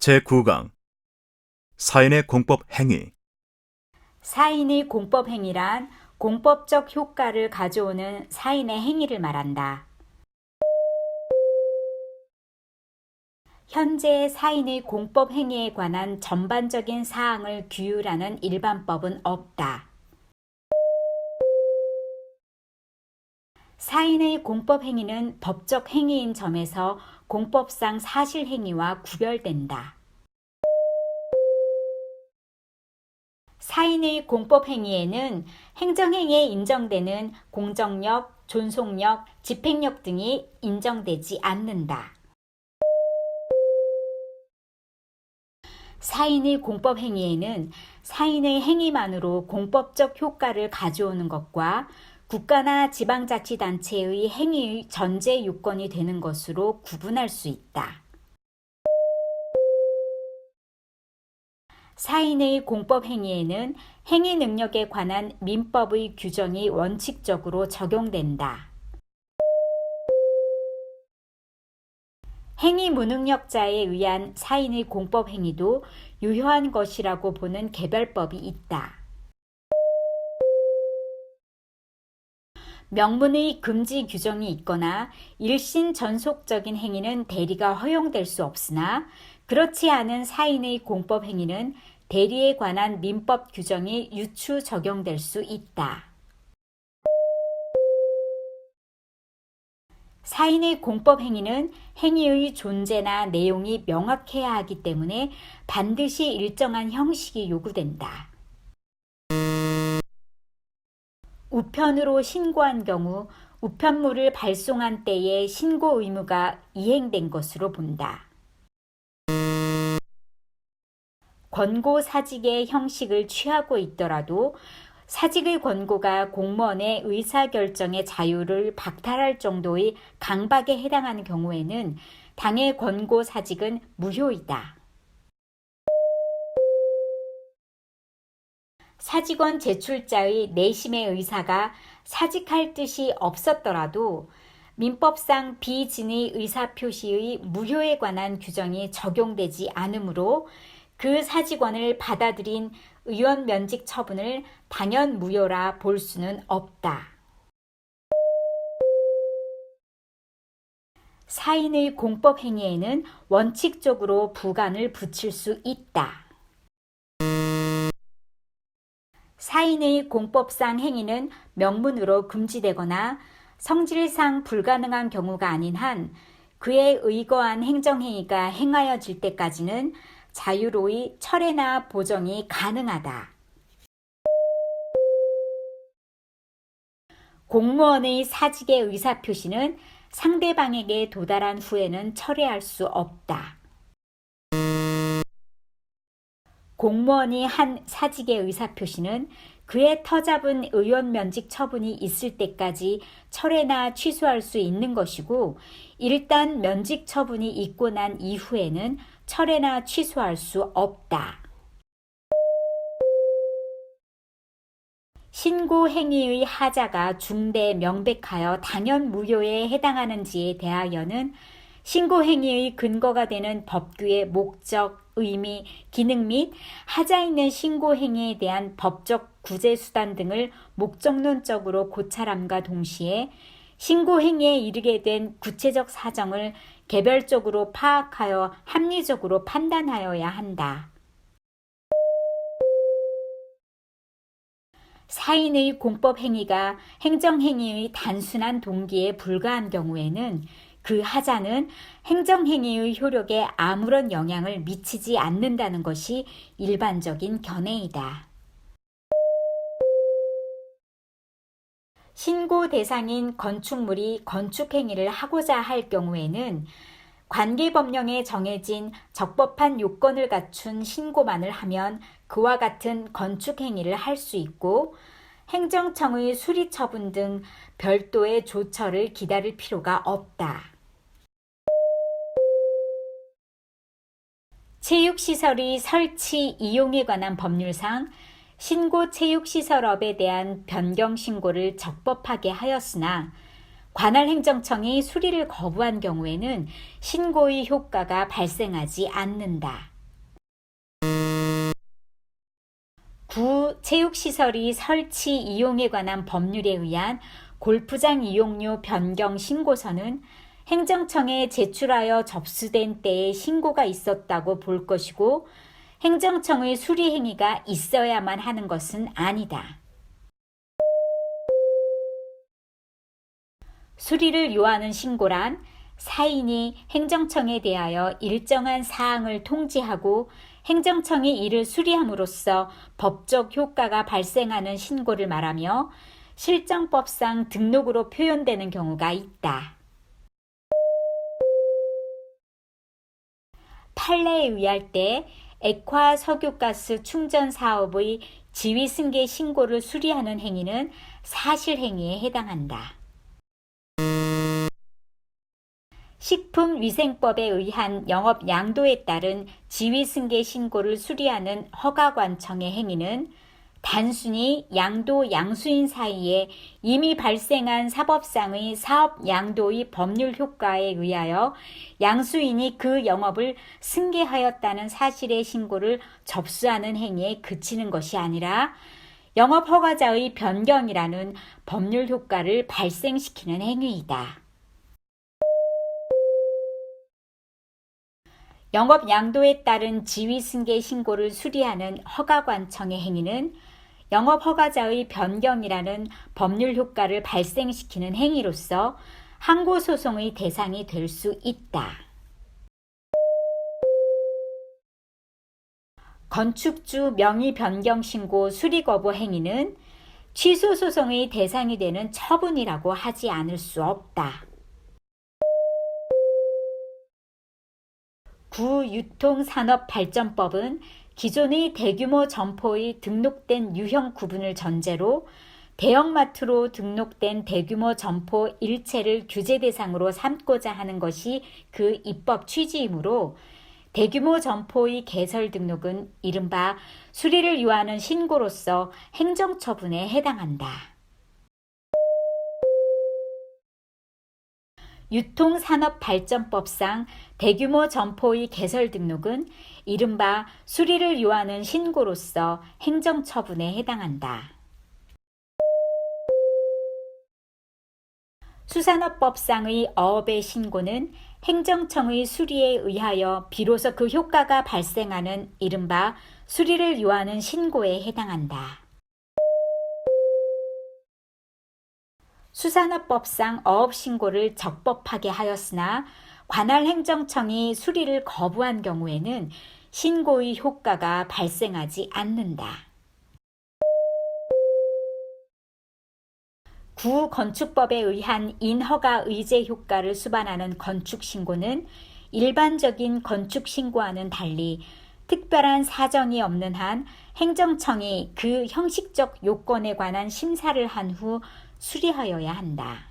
제9강 사인의 공법 행위. 사인의 공법 행위란 공법적 효과를 가져오는 사인의 행위를 말한다. 현재 사인의 공법 행위에 관한 전반적인 사항을 규율하는 일반법은 없다. 사인의 공법 행위는 법적 행위인 점에서 공법상 사실 행위와 구별된다. 사인의 공법 행위에는 행정행위에 인정되는 공정력, 존속력, 집행력 등이 인정되지 않는다. 사인의 공법 행위에는 사인의 행위만으로 공법적 효과를 가져오는 것과 국가나 지방자치단체의 행위의 전제 요건이 되는 것으로 구분할 수 있다. 사인의 공법 행위에는 행위 능력에 관한 민법의 규정이 원칙적으로 적용된다. 행위 무능력자에 의한 사인의 공법 행위도 유효한 것이라고 보는 개별법이 있다. 명문의 금지 규정이 있거나 일신 전속적인 행위는 대리가 허용될 수 없으나 그렇지 않은 사인의 공법 행위는 대리에 관한 민법 규정이 유추 적용될 수 있다. 사인의 공법 행위는 행위의 존재나 내용이 명확해야 하기 때문에 반드시 일정한 형식이 요구된다. 우편으로 신고한 경우 우편물을 발송한 때에 신고 의무가 이행된 것으로 본다. 권고 사직의 형식을 취하고 있더라도 사직의 권고가 공무원의 의사결정의 자유를 박탈할 정도의 강박에 해당하는 경우에는 당의 권고 사직은 무효이다. 사직원 제출자의 내심의 의사가 사직할 뜻이 없었더라도 민법상 비진의 의사표시의 무효에 관한 규정이 적용되지 않으므로 그 사직원을 받아들인 의원 면직 처분을 당연 무효라 볼 수는 없다. 사인의 공법 행위에는 원칙적으로 부관을 붙일 수 있다. 사인의 공법상 행위는 명문으로 금지되거나 성질상 불가능한 경우가 아닌 한 그에 의거한 행정행위가 행하여질 때까지는 자유로이 철회나 보정이 가능하다. 공무원의 사직의 의사표시는 상대방에게 도달한 후에는 철회할 수 없다. 공무원이 한 사직의 의사표시는 그의 터잡은 의원 면직 처분이 있을 때까지 철회나 취소할 수 있는 것이고 일단 면직 처분이 있고 난 이후에는 철회나 취소할 수 없다. 신고 행위의 하자가 중대 명백하여 당연 무효에 해당하는지에 대하여는 신고 행위의 근거가 되는 법규의 목적, 의미, 기능 및 하자 있는 신고 행위에 대한 법적 구제 수단 등을 목적론적으로 고찰함과 동시에 신고 행위에 이르게 된 구체적 사정을 개별적으로 파악하여 합리적으로 판단하여야 한다. 사인의 공법 행위가 행정행위의 단순한 동기에 불과한 경우에는 그 하자는 행정행위의 효력에 아무런 영향을 미치지 않는다는 것이 일반적인 견해이다. 신고 대상인 건축물이 건축행위를 하고자 할 경우에는 관계법령에 정해진 적법한 요건을 갖춘 신고만을 하면 그와 같은 건축행위를 할 수 있고 행정청의 수리처분 등 별도의 조처를 기다릴 필요가 없다. 체육시설의 설치, 이용에 관한 법률상 신고 체육시설업에 대한 변경 신고를 적법하게 하였으나 관할 행정청이 수리를 거부한 경우에는 신고의 효과가 발생하지 않는다. 구 체육시설이 설치 이용에 관한 법률에 의한 골프장 이용료 변경 신고서는 행정청에 제출하여 접수된 때에 신고가 있었다고 볼 것이고 행정청의 수리 행위가 있어야만 하는 것은 아니다. 수리를 요하는 신고란 사인이 행정청에 대하여 일정한 사항을 통지하고 행정청이 이를 수리함으로써 법적 효과가 발생하는 신고를 말하며 실정법상 등록으로 표현되는 경우가 있다. 판례에 의할 때 액화 석유가스 충전 사업의 지휘승계 신고를 수리하는 행위는 사실행위에 해당한다. 식품위생법에 의한 영업 양도에 따른 지휘승계 신고를 수리하는 허가관청의 행위는 단순히 양도 양수인 사이에 이미 발생한 사법상의 사업 양도의 법률 효과에 의하여 양수인이 그 영업을 승계하였다는 사실의 신고를 접수하는 행위에 그치는 것이 아니라 영업허가자의 변경이라는 법률 효과를 발생시키는 행위이다. 영업 양도에 따른 지휘승계 신고를 수리하는 허가관청의 행위는 영업허가자의 변경이라는 법률 효과를 발생시키는 행위로서 항고소송의 대상이 될 수 있다. 건축주 명의 변경 신고 수리 거부 행위는 취소 소송의 대상이 되는 처분이라고 하지 않을 수 없다. 구유통산업발전법은 기존의 대규모 점포의 등록된 유형 구분을 전제로 대형마트로 등록된 대규모 점포 일체를 규제 대상으로 삼고자 하는 것이 그 입법 취지이므로 대규모 점포의 개설 등록은 이른바 수리를 요하는 신고로서 행정처분에 해당한다. 유통산업발전법상 대규모 점포의 개설 등록은 이른바 수리를 요하는 신고로서 행정처분에 해당한다. 수산업법상의 어업의 신고는 행정청의 수리에 의하여 비로소 그 효과가 발생하는 이른바 수리를 요하는 신고에 해당한다. 수산업법상 어업신고를 적법하게 하였으나 관할 행정청이 수리를 거부한 경우에는 신고의 효과가 발생하지 않는다. 구건축법에 의한 인허가 의제 효과를 수반하는 건축신고는 일반적인 건축신고와는 달리 특별한 사정이 없는 한 행정청이 그 형식적 요건에 관한 심사를 한 후 수리하여야 한다.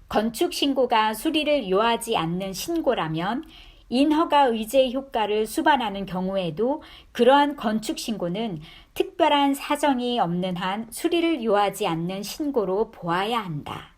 건축신고가 수리를 요하지 않는 신고라면 인허가 의제 효과를 수반하는 경우에도 그러한 건축신고는 특별한 사정이 없는 한 수리를 요하지 않는 신고로 보아야 한다.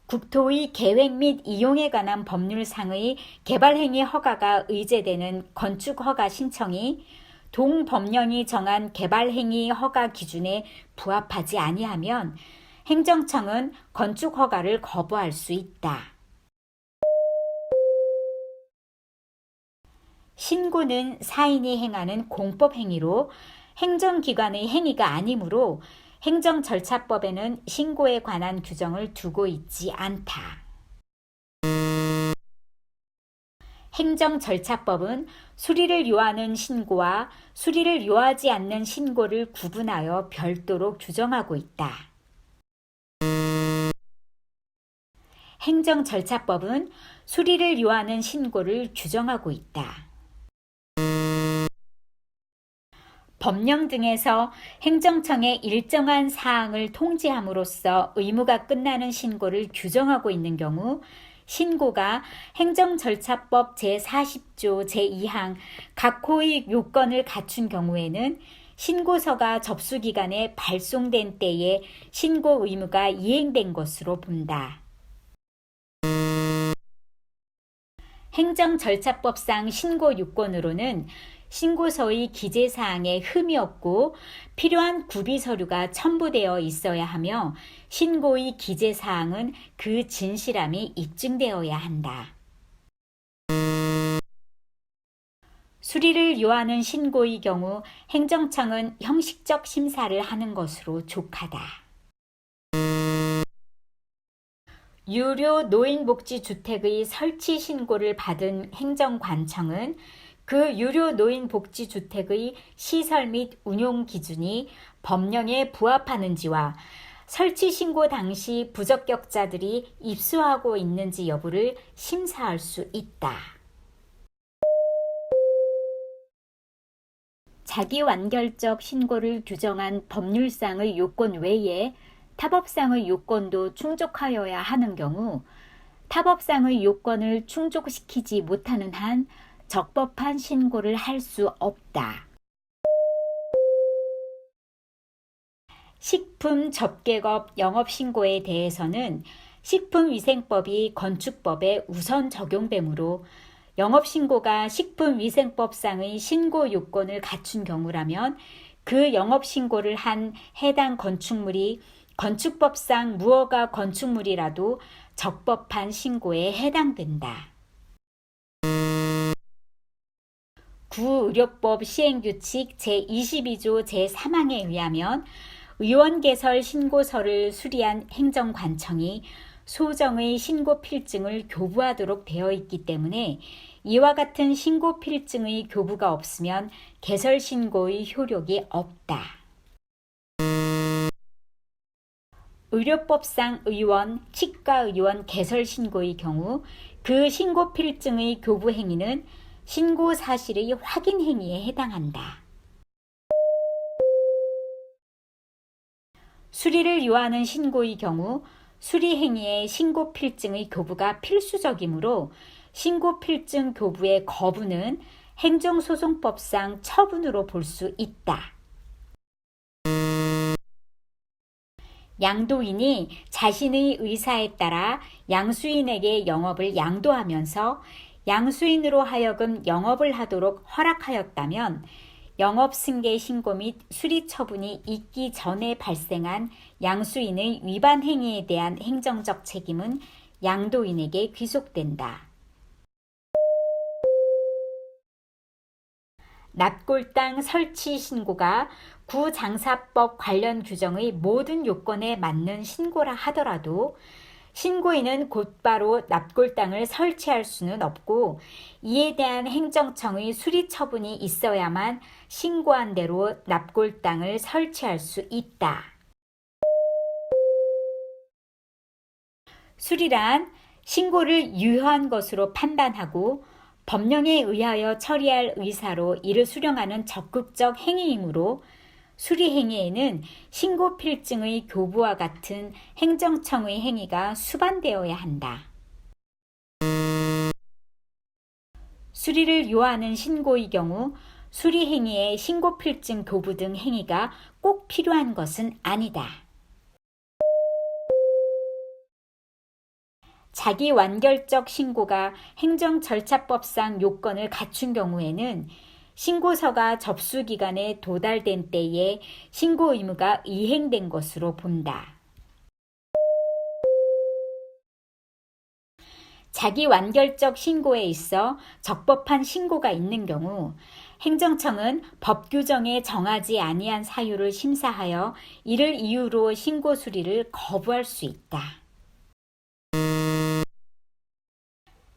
국토의 계획 및 이용에 관한 법률상의 개발행위 허가가 의제되는 건축허가 신청이 동법령이 정한 개발행위 허가 기준에 부합하지 아니하면 행정청은 건축허가를 거부할 수 있다. 신고는 사인이 행하는 공법행위로 행정기관의 행위가 아니므로 행정절차법에는 신고에 관한 규정을 두고 있지 않다. 행정절차법은 수리를 요하는 신고와 수리를 요하지 않는 신고를 구분하여 별도로 규정하고 있다. 행정절차법은 수리를 요하는 신고를 규정하고 있다. 법령 등에서 행정청에 일정한 사항을 통지함으로써 의무가 끝나는 신고를 규정하고 있는 경우 신고가 행정절차법 제40조 제2항 각 호의 요건을 갖춘 경우에는 신고서가 접수기간에 발송된 때에 신고 의무가 이행된 것으로 본다. 행정절차법상 신고유권으로는 신고서의 기재사항에 흠이 없고 필요한 구비서류가 첨부되어 있어야 하며 신고의 기재사항은 그 진실함이 입증되어야 한다. 수리를 요하는 신고의 경우 행정청은 형식적 심사를 하는 것으로 족하다. 유료 노인복지주택의 설치 신고를 받은 행정관청은 그 유료 노인복지주택의 시설 및 운용 기준이 법령에 부합하는지와 설치 신고 당시 부적격자들이 입소하고 있는지 여부를 심사할 수 있다. 자기완결적 신고를 규정한 법률상의 요건 외에 타법상의 요건도 충족하여야 하는 경우 타법상의 요건을 충족시키지 못하는 한 적법한 신고를 할 수 없다. 식품 접객업 영업신고에 대해서는 식품위생법이 건축법에 우선 적용되므로 영업신고가 식품위생법상의 신고 요건을 갖춘 경우라면 그 영업신고를 한 해당 건축물이 건축법상 무허가 건축물이라도 적법한 신고에 해당된다. 구의료법 시행규칙 제22조 제3항에 의하면 의원개설 신고서를 수리한 행정관청이 소정의 신고필증을 교부하도록 되어 있기 때문에 이와 같은 신고필증의 교부가 없으면 개설신고의 효력이 없다. 의료법상 의원, 치과의원 개설신고의 경우 그 신고필증의 교부 행위는 신고 사실의 확인 행위에 해당한다. 수리를 요하는 신고의 경우 수리 행위에 신고필증의 교부가 필수적이므로 신고필증 교부의 거부는 행정소송법상 처분으로 볼 수 있다. 양도인이 자신의 의사에 따라 양수인에게 영업을 양도하면서 양수인으로 하여금 영업을 하도록 허락하였다면 영업승계 신고 및 수리 처분이 있기 전에 발생한 양수인의 위반 행위에 대한 행정적 책임은 양도인에게 귀속된다. 납골당 설치 신고가 구장사법 관련 규정의 모든 요건에 맞는 신고라 하더라도 신고인은 곧바로 납골당을 설치할 수는 없고 이에 대한 행정청의 수리 처분이 있어야만 신고한 대로 납골당을 설치할 수 있다. 수리란 신고를 유효한 것으로 판단하고 법령에 의하여 처리할 의사로 이를 수령하는 적극적 행위이므로 수리 행위에는 신고 필증의 교부와 같은 행정청의 행위가 수반되어야 한다. 수리를 요하는 신고의 경우 수리 행위에 신고 필증 교부 등 행위가 꼭 필요한 것은 아니다. 자기완결적 신고가 행정절차법상 요건을 갖춘 경우에는 신고서가 접수기간에 도달된 때에 신고 의무가 이행된 것으로 본다. 자기완결적 신고에 있어 적법한 신고가 있는 경우 행정청은 법 규정에 정하지 아니한 사유를 심사하여 이를 이유로 신고 수리를 거부할 수 있다.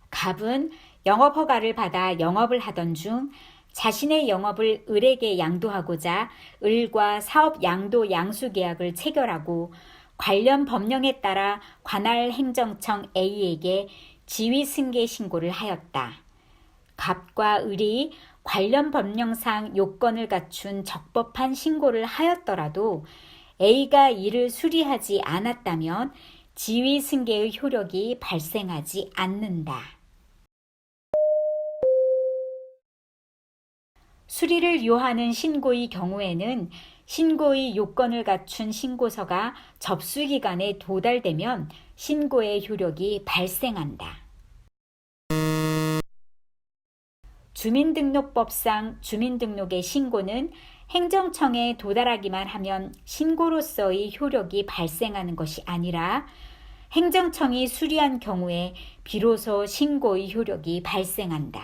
갑은 영업허가를 받아 영업을 하던 중 자신의 영업을 을에게 양도하고자 을과 사업 양도 양수 계약을 체결하고 관련 법령에 따라 관할 행정청 A에게 지위 승계 신고를 하였다. 갑과 을이 관련 법령상 요건을 갖춘 적법한 신고를 하였더라도 A가 이를 수리하지 않았다면 지위 승계의 효력이 발생하지 않는다. 수리를 요하는 신고의 경우에는 신고의 요건을 갖춘 신고서가 접수기간에 도달되면 신고의 효력이 발생한다. 주민등록법상 주민등록의 신고는 행정청에 도달하기만 하면 신고로서의 효력이 발생하는 것이 아니라 행정청이 수리한 경우에 비로소 신고의 효력이 발생한다.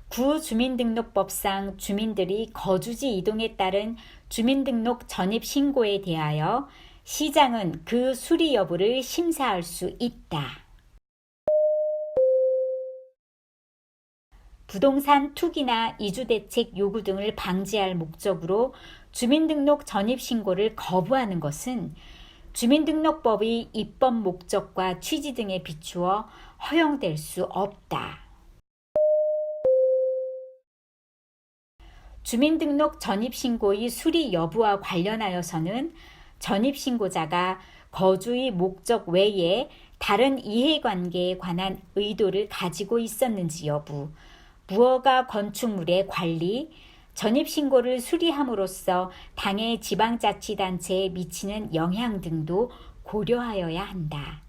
구주민등록법상 주민들이 거주지 이동에 따른 주민등록 전입 신고에 대하여 시장은 그 수리 여부를 심사할 수 있다. 부동산 투기나 이주대책 요구 등을 방지할 목적으로 주민등록 전입신고를 거부하는 것은 주민등록법의 입법 목적과 취지 등에 비추어 허용될 수 없다. 주민등록 전입신고의 수리 여부와 관련하여서는 전입신고자가 거주의 목적 외에 다른 이해관계에 관한 의도를 가지고 있었는지 여부, 무허가 건축물의 관리, 전입신고를 수리함으로써 당의 지방자치단체에 미치는 영향 등도 고려하여야 한다.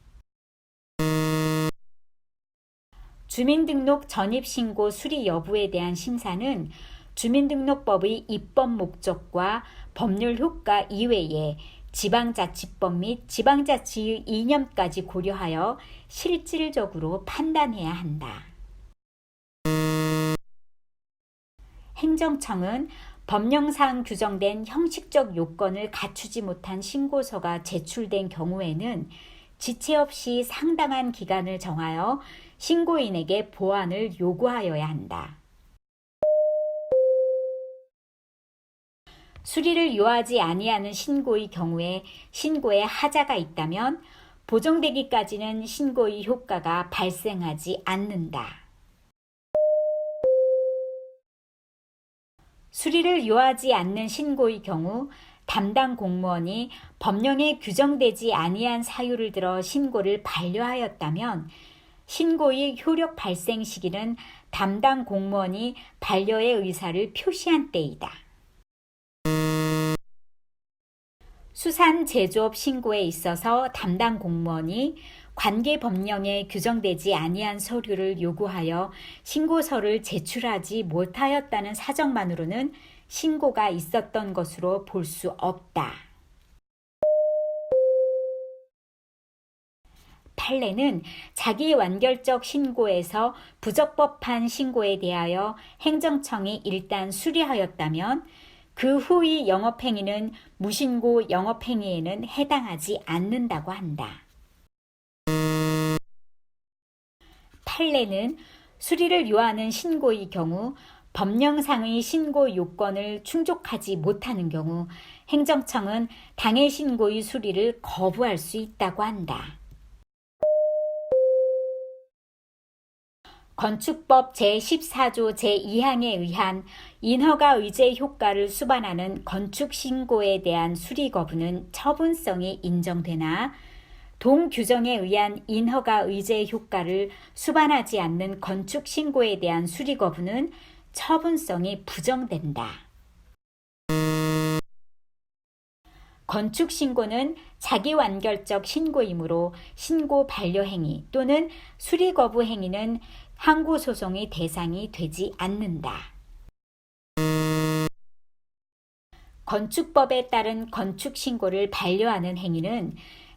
주민등록 전입신고 수리 여부에 대한 심사는 주민등록법의 입법 목적과 법률 효과 이외에 지방자치법 및 지방자치의 이념까지 고려하여 실질적으로 판단해야 한다. 행정청은 법령상 규정된 형식적 요건을 갖추지 못한 신고서가 제출된 경우에는 지체 없이 상당한 기간을 정하여 신고인에게 보완을 요구하여야 한다. 수리를 요하지 아니하는 신고의 경우에 신고에 하자가 있다면 보정되기까지는 신고의 효과가 발생하지 않는다. 수리를 요하지 않는 신고의 경우 담당 공무원이 법령에 규정되지 아니한 사유를 들어 신고를 반려하였다면 신고의 효력 발생 시기는 담당 공무원이 반려의 의사를 표시한 때이다. 수산 제조업 신고에 있어서 담당 공무원이 관계 법령에 규정되지 아니한 서류를 요구하여 신고서를 제출하지 못하였다는 사정만으로는 신고가 있었던 것으로 볼 수 없다. 판례는 자기 완결적 신고에서 부적법한 신고에 대하여 행정청이 일단 수리하였다면 그 후의 영업행위는 무신고 영업행위에는 해당하지 않는다고 한다. 판례는 수리를 요하는 신고의 경우 법령상의 신고 요건을 충족하지 못하는 경우 행정청은 당해 신고의 수리를 거부할 수 있다고 한다. 건축법 제14조 제2항에 의한 인허가 의제 효과를 수반하는 건축신고에 대한 수리 거부는 처분성이 인정되나 동규정에 의한 인허가 의제 효과를 수반하지 않는 건축신고에 대한 수리 거부는 처분성이 부정된다. 건축신고는 자기완결적 신고이므로 신고 반려행위 또는 수리 거부 행위는 항고소송의 대상이 되지 않는다. 건축법에 따른 건축신고를 반려하는 행위는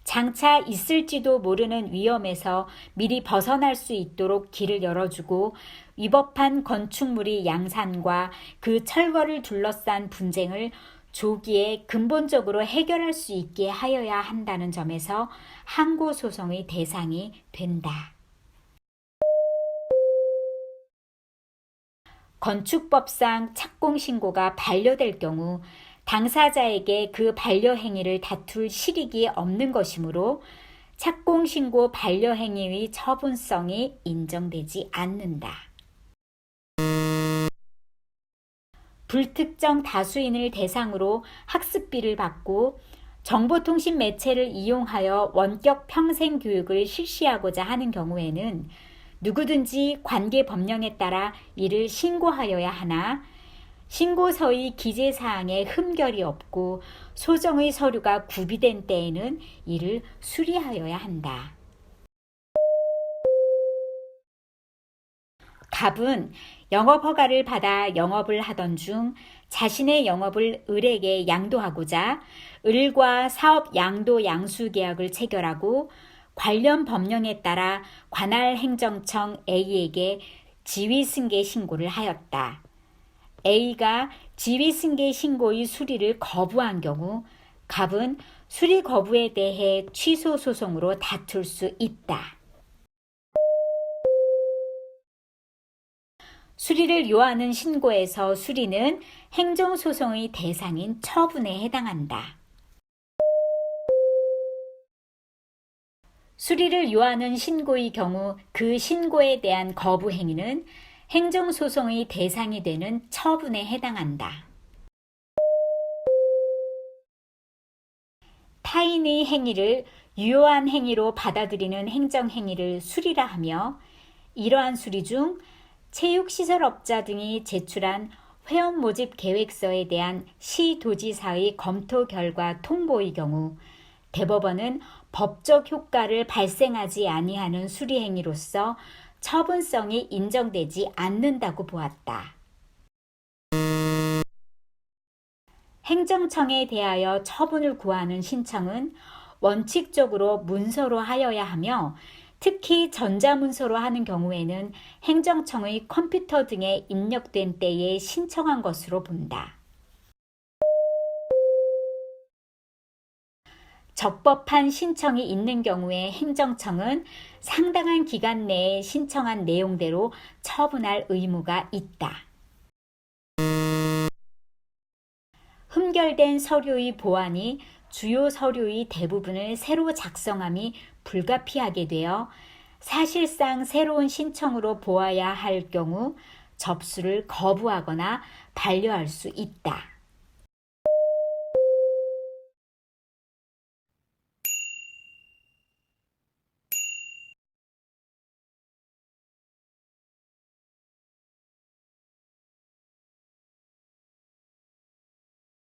장차 있을지도 모르는 위험에서 미리 벗어날 수 있도록 길을 열어주고 위법한 건축물의 양산과 그 철거를 둘러싼 분쟁을 조기에 근본적으로 해결할 수 있게 하여야 한다는 점에서 항고소송의 대상이 된다. 건축법상 착공신고가 반려될 경우 당사자에게 그 반려행위를 다툴 실익이 없는 것이므로 착공신고 반려행위의 처분성이 인정되지 않는다. 불특정 다수인을 대상으로 학습비를 받고 정보통신 매체를 이용하여 원격 평생교육을 실시하고자 하는 경우에는 누구든지 관계 법령에 따라 이를 신고하여야 하나 신고서의 기재사항에 흠결이 없고 소정의 서류가 구비된 때에는 이를 수리하여야 한다. 갑은 영업 허가를 받아 영업을 하던 중 자신의 영업을 을에게 양도하고자 을과 사업 양도 양수 계약을 체결하고 관련 법령에 따라 관할 행정청 A에게 지위승계 신고를 하였다. A가 지위승계 신고의 수리를 거부한 경우 갑은 수리 거부에 대해 취소 소송으로 다툴 수 있다. 수리를 요하는 신고에서 수리는 행정소송의 대상인 처분에 해당한다. 수리를 요하는 신고의 경우 그 신고에 대한 거부 행위는 행정소송의 대상이 되는 처분에 해당한다. 타인의 행위를 유효한 행위로 받아들이는 행정행위를 수리라 하며 이러한 수리 중 체육시설업자 등이 제출한 회원 모집 계획서에 대한 시도지사의 검토 결과 통보의 경우 대법원은 법적 효과를 발생하지 아니하는 수리 행위로서 처분성이 인정되지 않는다고 보았다. 행정청에 대하여 처분을 구하는 신청은 원칙적으로 문서로 하여야 하며 특히 전자문서로 하는 경우에는 행정청의 컴퓨터 등에 입력된 때에 신청한 것으로 본다. 적법한 신청이 있는 경우에 행정청은 상당한 기간 내에 신청한 내용대로 처분할 의무가 있다. 흠결된 서류의 보완이 주요 서류의 대부분을 새로 작성함이 불가피하게 되어 사실상 새로운 신청으로 보아야 할 경우 접수를 거부하거나 반려할 수 있다.